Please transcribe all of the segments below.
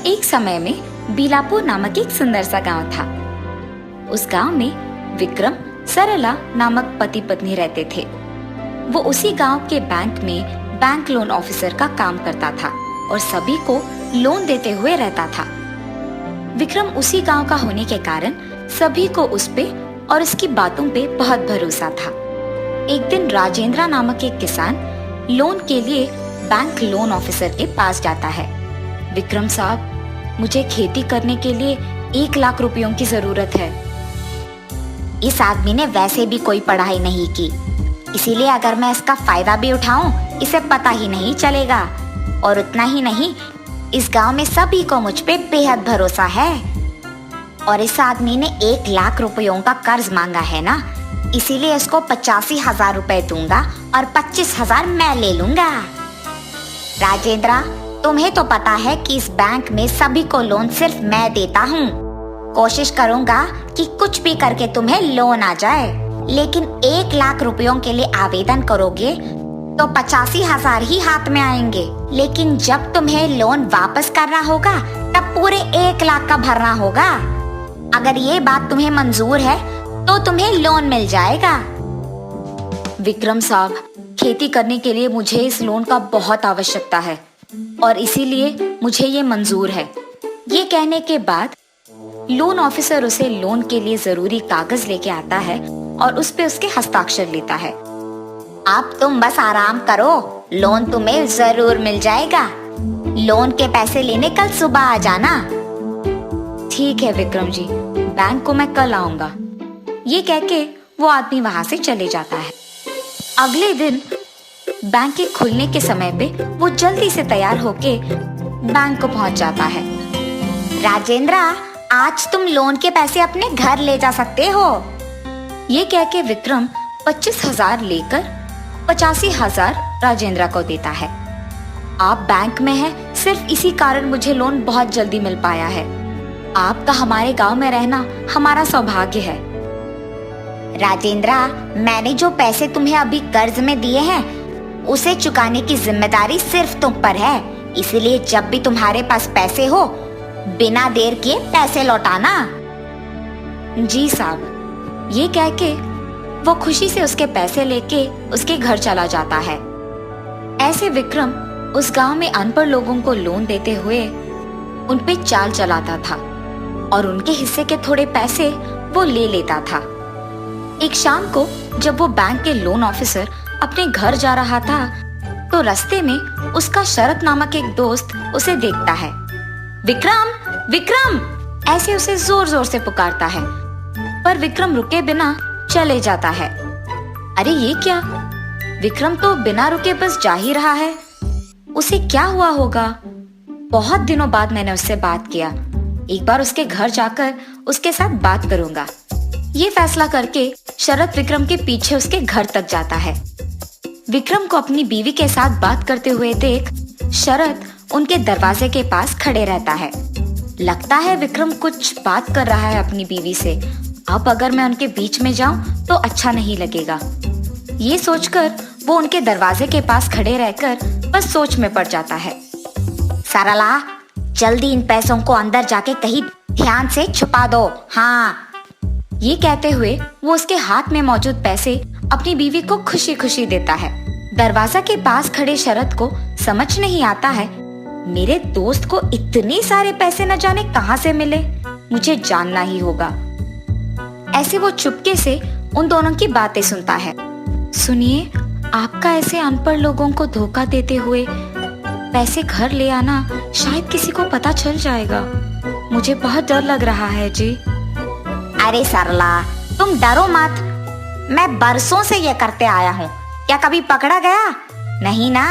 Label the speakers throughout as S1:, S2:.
S1: एक समय में बीलापुर नामक एक सुंदर सा गांव था। उस गांव में विक्रम सरला नामक पति पत्नी रहते थे। वो उसी गांव के बैंक में बैंक लोन ऑफिसर का काम करता था और सभी को लोन देते हुए रहता था। विक्रम उसी गांव का होने के कारण सभी को उस पे और उसकी बातों पे बहुत भरोसा था। एक दिन राजेंद्र नामक एक किसान लोन के लिए बैंक लोन ऑफिसर के पास जाता है। विक्रम साहब, मुझे खेती करने के लिए 1 लाख रुपयों की जरूरत है।
S2: इस आदमी ने वैसे भी कोई पढ़ाई नहीं की, इसीलिए अगर मैं इसका फायदा भी उठाऊं, इसे पता ही नहीं चलेगा। और उतना ही नहीं, इस गांव में सभी को मुझ पे बेहद भरोसा है। और इस आदमी ने 1 लाख रुपयों का कर्ज मांगा है ना, इसीलिए इसको 85,000 रुपए दूंगा और 25,000 मैं ले लूंगा। राजेंद्र, तुम्हें तो पता है कि इस बैंक में सभी को लोन सिर्फ मैं देता हूँ। कोशिश करूंगा कि कुछ भी करके तुम्हें लोन आ जाए, लेकिन 1 लाख रुपयों के लिए आवेदन करोगे तो 85,000 ही हाथ में आएंगे। लेकिन जब तुम्हें लोन वापस करना होगा तब पूरे 1 लाख का भरना होगा। अगर ये बात तुम्हें मंजूर है तो तुम्हें लोन मिल जाएगा।
S1: विक्रम साहब, खेती करने के लिए मुझे इस लोन का बहुत आवश्यकता है और इसीलिए मुझे ये मंजूर है। ये कहने के बाद लोन ऑफिसर उसे लोन के लिए जरूरी कागज लेके आता है और उस पे उसके हस्ताक्षर लेता है।
S2: अब तुम बस आराम करो, लोन तुम्हें जरूर मिल जाएगा। लोन के पैसे लेने कल सुबह आ जाना।
S1: ठीक है विक्रम जी, बैंक को मैं कल आऊंगा। ये कह के वो आदमी वहां से चले जाता है। अगले दिन बैंक के खुलने के समय पे वो जल्दी से तैयार होके बैंक को पहुंच जाता है।
S2: राजेंद्र, आज तुम लोन के पैसे अपने घर ले जा सकते हो।
S1: ये कह के विक्रम 25,000 लेकर 85,000 राजेंद्र को देता है। आप बैंक में हैं, सिर्फ इसी कारण मुझे लोन बहुत जल्दी मिल पाया है। आपका हमारे गांव में रहना हमारा सौभाग्य है।
S2: राजेंद्र, मैंने जो पैसे तुम्हें अभी कर्ज में दिए हैं उसे चुकाने की जिम्मेदारी सिर्फ तुम पर है, इसलिए जब भी तुम्हारे पास पैसे हो बिना देर किए पैसे लौटाना।
S1: जी साहब। ये कह के वो खुशी से उसके पैसे लेके उसके घर चला जाता है। ऐसे विक्रम उस गांव में अनपढ़ लोगों को लोन देते हुए उन पे चाल चलाता था और उनके हिस्से के थोड़े पैसे वो ले लेता था। एक शाम को जब वो बैंक के लोन ऑफिसर अपने घर जा रहा था तो रास्ते में उसका शरत नामक एक दोस्त उसे देखता है। विक्रम, विक्रम, ऐसे उसे जोर जोर से पुकारता है, पर विक्रम रुके बिना चले जाता है। अरे ये क्या, विक्रम तो बिना रुके बस जा ही रहा है। उसे क्या हुआ होगा? बहुत दिनों बाद मैंने उससे बात किया, एक बार उसके घर जाकर उसके साथ बात करूंगा। ये फैसला करके शरत विक्रम के पीछे उसके घर तक जाता है। विक्रम को अपनी बीवी के साथ बात करते हुए देख शरत उनके दरवाजे के पास खड़े रहता है। लगता है विक्रम कुछ बात कर रहा है अपनी बीवी से। अब अगर मैं उनके बीच में जाऊं तो अच्छा नहीं लगेगा। ये सोचकर वो उनके दरवाजे के पास खड़े रहकर बस सोच में पड़ जाता है।
S2: सरला, जल्दी इन पैसों को अंदर जाके कहीं ध्यान से छुपा दो। हाँ।
S1: ये कहते हुए वो उसके हाथ में मौजूद पैसे अपनी बीवी को खुशी खुशी देता है। दरवाजा के पास खड़े शरत को समझ नहीं आता है, मेरे दोस्त को इतने सारे पैसे न जाने कहां से मिले, मुझे जानना ही होगा। ऐसे वो चुपके से उन दोनों की बातें सुनता है। सुनिए, आपका ऐसे अनपढ़ लोगों को धोखा देते हुए पैसे घर ले आना शायद किसी को पता चल जाएगा। मुझे बहुत डर लग रहा है जी।
S2: अरे सरला, तुम डरो मत, मैं बरसों से ये करते आया हूँ। क्या कभी पकड़ा गया? नहीं ना।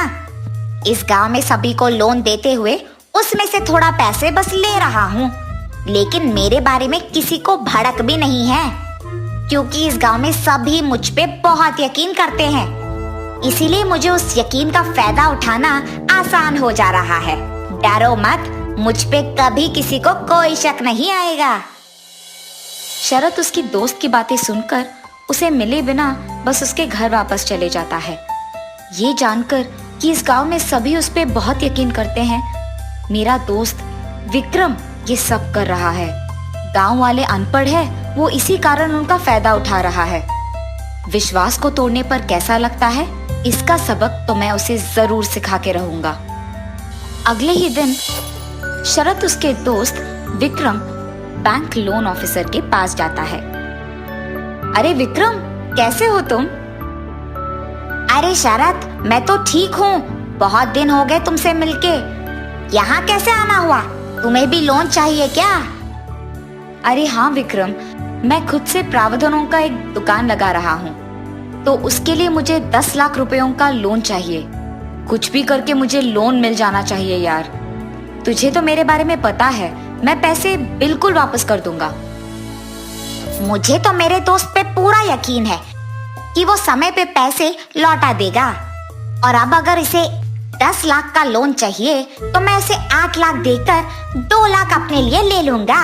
S2: इस गांव में सभी को लोन देते हुए उसमें से थोड़ा पैसे बस ले रहा हूँ, लेकिन मेरे बारे में किसी को भड़क भी नहीं है, क्योंकि इस गांव में सभी मुझ पे बहुत यकीन करते हैं। इसीलिए मुझे उस यकीन का फायदा उठाना आसान हो जा रहा है। डरो मत, मुझ पे कभी किसी को कोई शक नहीं आएगा।
S1: शरत उसकी दोस्त की बातें सुनकर उसे मिले बिना बस उसके घर वापस चले जाता है। ये जानकर कि इस गांव में सभी उस पे बहुत यकीन करते हैं, मेरा दोस्त विक्रम ये सब कर रहा है। गांव वाले अनपढ़ है, वो इसी कारण उनका फायदा उठा रहा है। विश्वास को तोड़ने पर कैसा लगता है, इसका सबक तो मैं उसे जरूर सिखा के रहूंगा। अगले ही दिन शरद उसके दोस्त विक्रम बैंक लोन ऑफिसर के पास जाता है। अरे विक्रम, कैसे हो तुम?
S2: अरे शरद, मैं तो ठीक हूँ। बहुत दिन हो गए तुमसे मिलके। यहाँ कैसे आना हुआ? तुम्हें भी लोन चाहिए क्या?
S1: अरे हाँ विक्रम, मैं खुद से प्रावधानों का एक दुकान लगा रहा हूँ, तो उसके लिए मुझे 10 लाख रुपयों का लोन चाहिए। कुछ भी करके मुझे लोन मिल जाना चाहिए यार। तुझे तो मेरे बारे में पता है, मैं पैसे बिल्कुल वापस कर दूंगा।
S2: मुझे तो मेरे दोस्त पे पूरा यकीन है कि वो समय पे पैसे लौटा देगा। और अब अगर इसे 10 लाख का लोन चाहिए तो मैं उसे 8 लाख देकर 2 लाख अपने लिए ले लूंगा।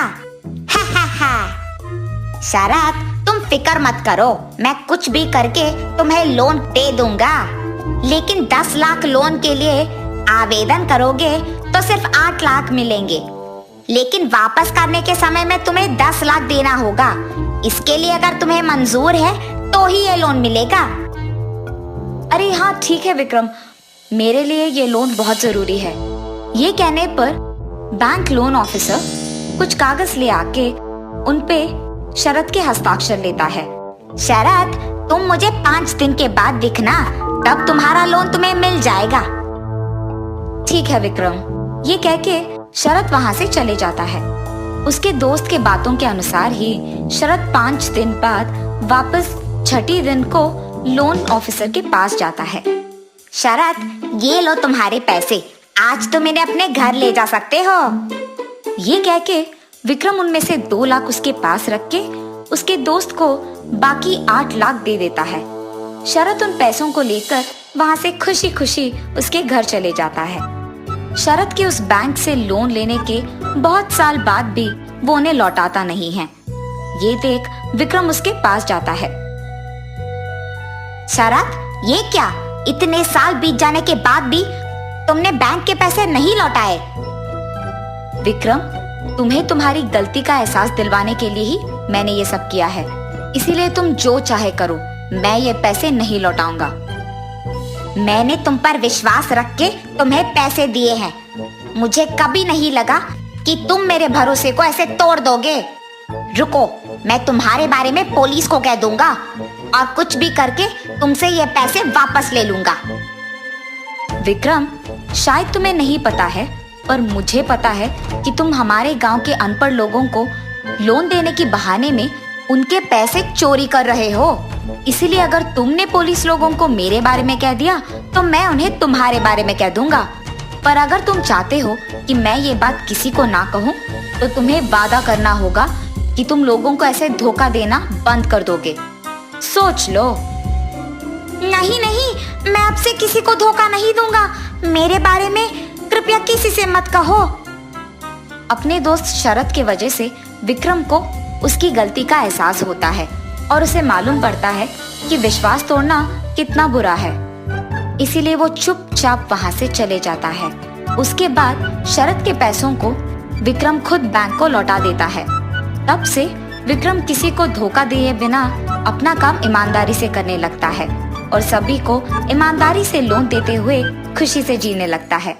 S2: शरद, तुम फिक्र मत करो, मैं कुछ भी करके तुम्हें लोन दे दूंगा। लेकिन 10 लाख लोन के लिए आवेदन करोगे तो सिर्फ 8 लाख मिलेंगे। लेकिन वापस करने के समय में तुम्हें 10 लाख देना होगा। इसके लिए अगर तुम्हें मंजूर है तो ही ये लोन मिलेगा।
S1: अरे हाँ ठीक है विक्रम, मेरे लिए ये लोन बहुत जरूरी है। ये कहने पर बैंक लोन ऑफिसर कुछ कागज ले आके उनपे शरद के हस्ताक्षर लेता है।
S2: शरद, तुम मुझे 5 दिन के बाद दिखना, तब तुम्हारा लोन तुम्हें मिल जाएगा।
S1: ठीक है विक्रम। ये कह के शरद वहाँ से चले जाता है। उसके दोस्त के बातों के अनुसार ही शरद 5 दिन बाद वापस छठी दिन को लोन ऑफिसर के पास जाता है।
S2: शरद, ये लो तुम्हारे पैसे, आज तुम इन्हें अपने घर ले जा सकते हो।
S1: ये कह के विक्रम उनमें से 2 लाख उसके पास रख के उसके दोस्त को बाकी 8 लाख दे देता है। शरद उन पैसों को लेकर वहाँ से खुशी खुशी उसके घर चले जाता है। शरद के उस बैंक से लोन लेने के बहुत साल बाद भी वो उन्हें लौटाता नहीं है। ये देख विक्रम उसके पास जाता है।
S2: शरद, ये क्या? इतने साल बीत जाने के बाद भी तुमने बैंक के पैसे नहीं लौटाए।
S1: विक्रम, तुम्हें तुम्हारी गलती का एहसास दिलवाने के लिए ही मैंने ये सब किया है। इसीलिए तुम जो चाहे करो, मैं ये पैसे नहीं लौटाऊंगा।
S2: मैंने तुम पर विश्वास रख के तुम्हें पैसे दिए हैं। मुझे कभी नहीं लगा कि तुम मेरे भरोसे को ऐसे तोड़ दोगे। रुको, मैं तुम्हारे बारे में पुलिस को कह दूंगा और कुछ भी करके तुमसे ये पैसे वापस ले लूंगा।
S1: विक्रम, शायद तुम्हें नहीं पता है, पर मुझे पता है कि तुम हमारे गांव के अनपढ़ लोगों को लोन देने के बहाने में उनके पैसे चोरी कर रहे हो। इसीलिए अगर तुमने पुलिस लोगों को मेरे बारे में कह दिया तो मैं उन्हें तुम्हारे बारे में कह दूंगा। पर अगर तुम चाहते हो कि मैं ये बात किसी को ना कहूँ तो तुम्हें वादा करना होगा कि तुम लोगों को ऐसे धोखा देना बंद कर दोगे। सोच लो।
S2: नहीं नहीं, मैं आपसे किसी को धोखा नहीं दूंगा। मेरे बारे में कृपया किसी से मत कहो।
S1: अपने दोस्त शरद के वजह से विक्रम को उसकी गलती का एहसास होता है और उसे मालूम पड़ता है कि विश्वास तोड़ना कितना बुरा है। इसीलिए वो चुपचाप वहां से चले जाता है। उसके बाद शरद के पैसों को विक्रम खुद बैंक को लौटा देता है। तब से विक्रम किसी को धोखा दिए बिना अपना काम ईमानदारी से करने लगता है और सभी को ईमानदारी से लोन देते हुए खुशी से जीने लगता है।